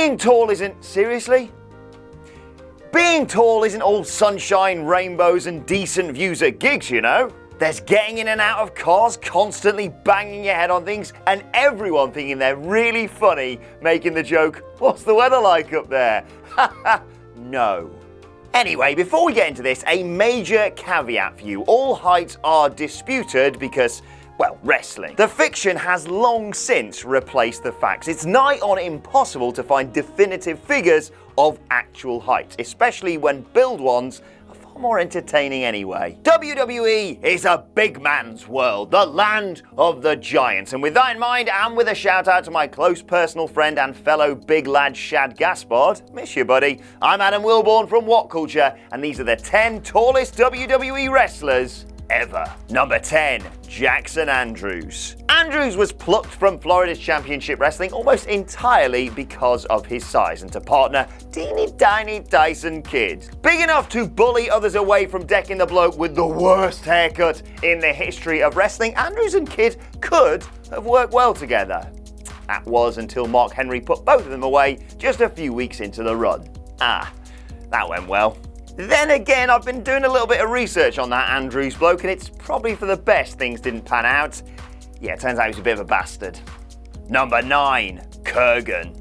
Being tall isn't, seriously? Being tall isn't all sunshine, rainbows and decent views at gigs, you know. There's getting in and out of cars, constantly banging your head on things, and everyone thinking they're really funny, making the joke, "What's the weather like up there?" Haha, no. Anyway, before we get into this, a major caveat for you. All heights are disputed because, well, wrestling. The fiction has long since replaced the facts. It's nigh on impossible to find definitive figures of actual height, especially when build ones are far more entertaining anyway. WWE is a big man's world, the land of the giants. And with that in mind, and with a shout out to my close personal friend and fellow big lad Shad Gaspard, miss you buddy, I'm Adam Wilborn from What Culture, and these are the 10 tallest WWE wrestlers ever. Number 10, Jackson Andrews. Andrews was plucked from Florida's Championship Wrestling almost entirely because of his size and to partner teeny tiny Tyson Kidd. Big enough to bully others away from decking the bloke with the worst haircut in the history of wrestling, Andrews and Kidd could have worked well together. That was until Mark Henry put both of them away just a few weeks into the run. That went well. Then again, I've been doing a little bit of research on that Andrews bloke, and it's probably for the best things didn't pan out. Yeah, turns out he's a bit of a bastard. Number 9, Kurgan.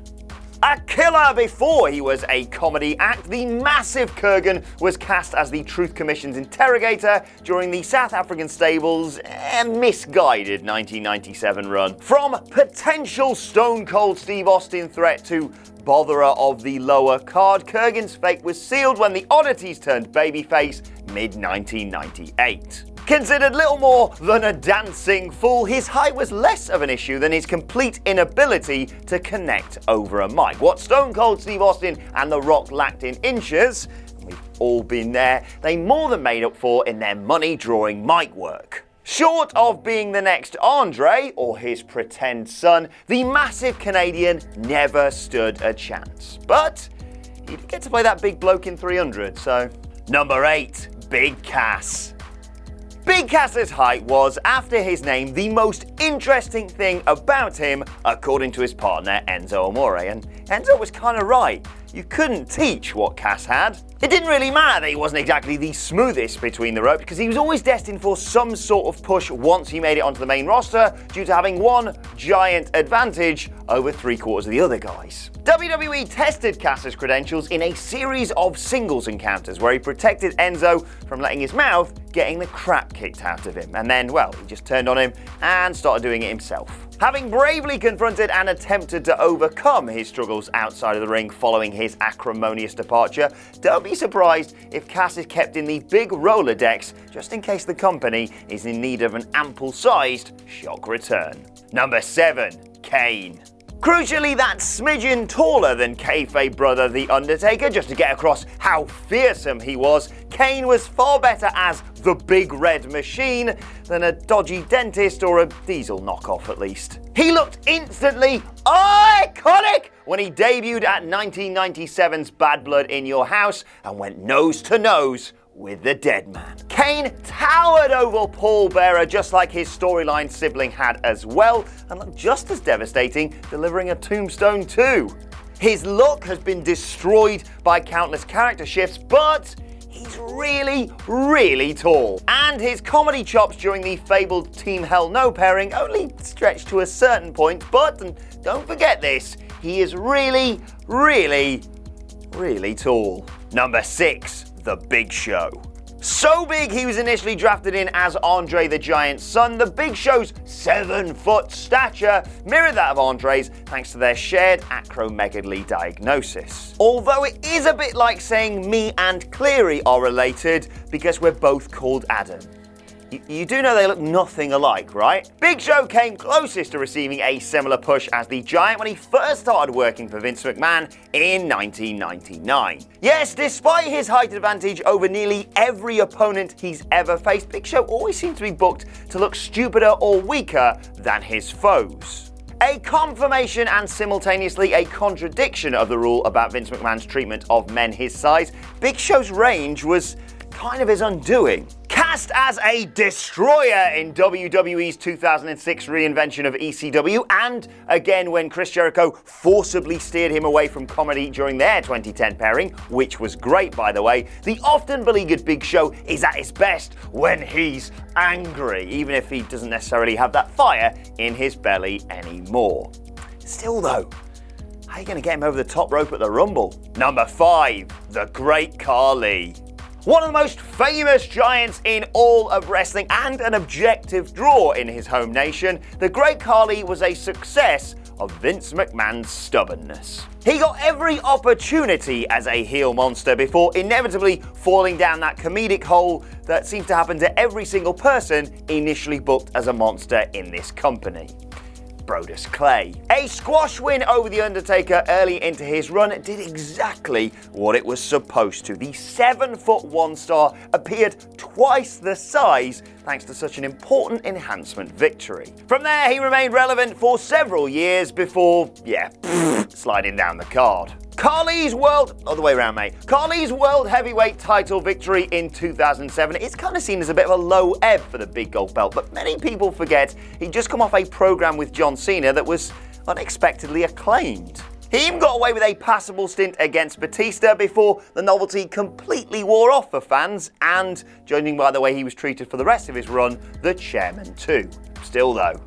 A killer before he was a comedy act, the massive Kurgan was cast as the Truth Commission's interrogator during the South African stable's misguided 1997 run. From potential Stone Cold Steve Austin threat to botherer of the lower card, Kurgan's fate was sealed when the Oddities turned babyface mid-1998. Considered little more than a dancing fool, his height was less of an issue than his complete inability to connect over a mic. What Stone Cold Steve Austin and The Rock lacked in inches, and we've all been there, they more than made up for in their money-drawing mic work. Short of being the next Andre, or his pretend son, the massive Canadian never stood a chance. But he did get to play that big bloke in 300, so. Number 8, Big Cass. Big Cass's height was, after his name, the most interesting thing about him, according to his partner Enzo Amore. And Enzo was kind of right. You couldn't teach what Cass had. It didn't really matter that he wasn't exactly the smoothest between the ropes, because he was always destined for some sort of push once he made it onto the main roster, due to having one giant advantage over 3/4 of the other guys. WWE tested Cass's credentials in a series of singles encounters where he protected Enzo from letting his mouth getting the crap kicked out of him. And then, well, he just turned on him and started doing it himself. Having bravely confronted and attempted to overcome his struggles outside of the ring following his acrimonious departure, don't be surprised if Cass is kept in the big Rolodex just in case the company is in need of an ample-sized shock return. Number 7, Kane. Crucially, that smidgen taller than kayfabe brother The Undertaker, just to get across how fearsome he was, Kane was far better as the Big Red Machine than a dodgy dentist or a Diesel knockoff at least. He looked instantly iconic when he debuted at 1997's Bad Blood in Your House and went nose to nose with the Dead Man. Kane towered over Paul Bearer just like his storyline sibling had as well, and looked just as devastating delivering a tombstone too. His look has been destroyed by countless character shifts, but he's really, really tall. And his comedy chops during the fabled Team Hell No pairing only stretch to a certain point, but, and don't forget this, he is really, really, really tall. Number 6, The Big Show. So big he was initially drafted in as Andre the Giant's son, the Big Show's 7-foot stature mirrored that of Andre's thanks to their shared acromegaly diagnosis. Although it is a bit like saying me and Cleary are related because we're both called Adam. You do know they look nothing alike, right? Big Show came closest to receiving a similar push as the Giant when he first started working for Vince McMahon in 1999. Yes, despite his height advantage over nearly every opponent he's ever faced, Big Show always seemed to be booked to look stupider or weaker than his foes. A confirmation and simultaneously a contradiction of the rule about Vince McMahon's treatment of men his size, Big Show's range was kind of his undoing. Cast as a destroyer in WWE's 2006 reinvention of ECW, and again when Chris Jericho forcibly steered him away from comedy during their 2010 pairing, which was great by the way, the often beleaguered Big Show is at his best when he's angry, even if he doesn't necessarily have that fire in his belly anymore. Still though, how are you going to get him over the top rope at the Rumble? Number 5, the Great Khali. One of the most famous giants in all of wrestling and an objective draw in his home nation, the Great Khali was a success of Vince McMahon's stubbornness. He got every opportunity as a heel monster before inevitably falling down that comedic hole that seems to happen to every single person initially booked as a monster in this company. Brodus Clay. A squash win over The Undertaker early into his run did exactly what it was supposed to. The 7'1" star appeared twice the size thanks to such an important enhancement victory. From there, he remained relevant for several years before, sliding down the card. Khali's world heavyweight title victory in 2007 is kind of seen as a bit of a low ebb for the big gold belt, but many people forget he'd just come off a program with John Cena that was unexpectedly acclaimed. He even got away with a passable stint against Batista before the novelty completely wore off for fans, and, judging by the way he was treated for the rest of his run, the chairman too. Still though,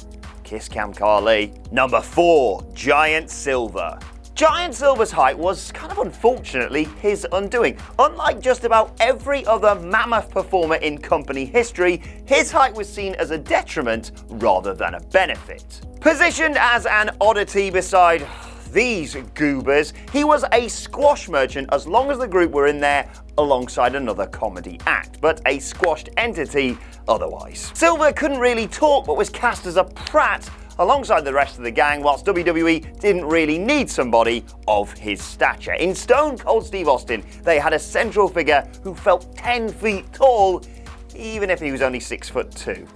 kiss Cam Khali. Number 4, Giant Silver. Giant Silver's height was kind of unfortunately his undoing. Unlike just about every other mammoth performer in company history, his height was seen as a detriment rather than a benefit. Positioned as an oddity beside these goobers, he was a squash merchant as long as the group were in there alongside another comedy act, but a squashed entity otherwise. Silver couldn't really talk but was cast as a prat alongside the rest of the gang, whilst WWE didn't really need somebody of his stature. In Stone Cold Steve Austin, they had a central figure who felt 10 feet tall, even if he was only 6'2".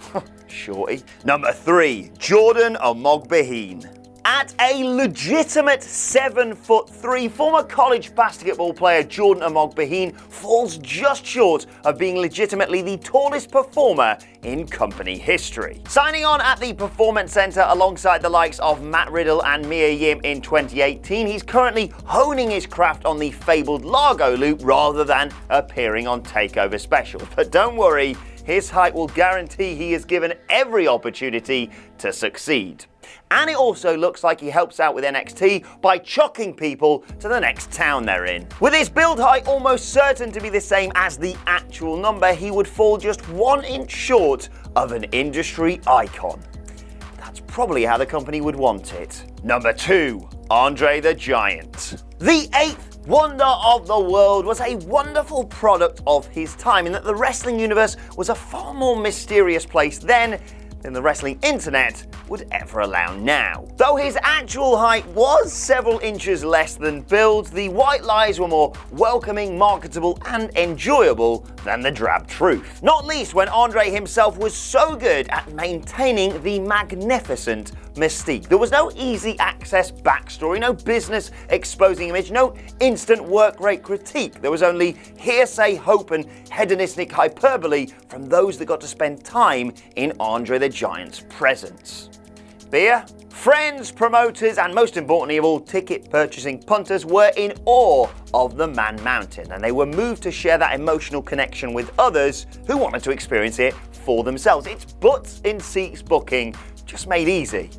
Shorty. Number 3, Jordan Omogbeheen. At a legitimate 7'3", former college basketball player Jordan Omogbeheen falls just short of being legitimately the tallest performer in company history. Signing on at the Performance Center alongside the likes of Matt Riddle and Mia Yim in 2018, he's currently honing his craft on the fabled Largo loop rather than appearing on TakeOver Special. But don't worry, his height will guarantee he is given every opportunity to succeed. And it also looks like he helps out with NXT by chucking people to the next town they're in. With his build height almost certain to be the same as the actual number, he would fall just 1 inch short of an industry icon. That's probably how the company would want it. Number 2, Andre the Giant. The 8th wonder of the world was a wonderful product of his time in that the wrestling universe was a far more mysterious place then than the wrestling internet would ever allow now. Though his actual height was several inches less than build, the white lies were more welcoming, marketable, and enjoyable than the drab truth. Not least when Andre himself was so good at maintaining the magnificent mystique. There was no easy access backstory, no business exposing image, no instant work rate critique. There was only hearsay, hope, and hedonistic hyperbole from those that got to spend time in Andre the Giant's presence. Beer? Friends, promoters, and most importantly of all, ticket purchasing punters were in awe of the Man Mountain, and they were moved to share that emotional connection with others who wanted to experience it for themselves. It's butts in seats booking, just made easy.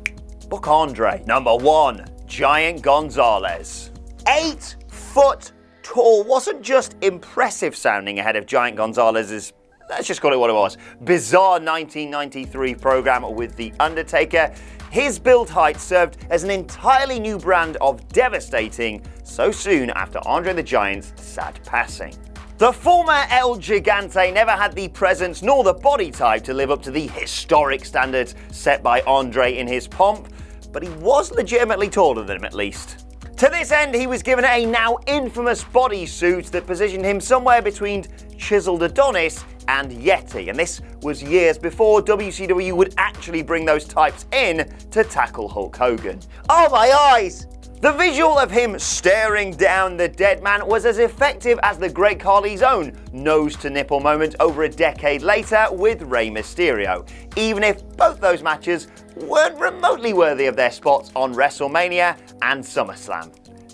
Book Andre. Number 1, Giant Gonzalez. 8 foot tall wasn't just impressive sounding ahead of Giant Gonzalez's, let's just call it what it was, bizarre 1993 program with The Undertaker. His build height served as an entirely new brand of devastating so soon after Andre the Giant's sad passing. The former El Gigante never had the presence nor the body type to live up to the historic standards set by Andre in his pomp, but he was legitimately taller than him at least. To this end, he was given a now infamous bodysuit that positioned him somewhere between chiseled Adonis and Yeti, and this was years before WCW would actually bring those types in to tackle Hulk Hogan. Oh my eyes! The visual of him staring down the dead man was as effective as the Great Khali's own nose-to-nipple moment over a decade later with Rey Mysterio, even if both those matches weren't remotely worthy of their spots on WrestleMania and SummerSlam.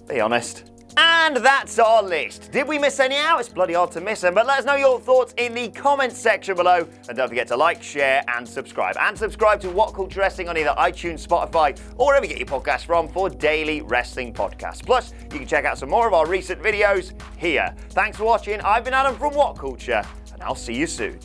Be honest. And that's our list. Did we miss any out? It's bloody hard to miss them, but let us know your thoughts in the comments section below. And don't forget to like, share, and subscribe. And subscribe to What Culture Wrestling on either iTunes, Spotify, or wherever you get your podcasts from for daily wrestling podcasts. Plus, you can check out some more of our recent videos here. Thanks for watching. I've been Adam from What Culture, and I'll see you soon.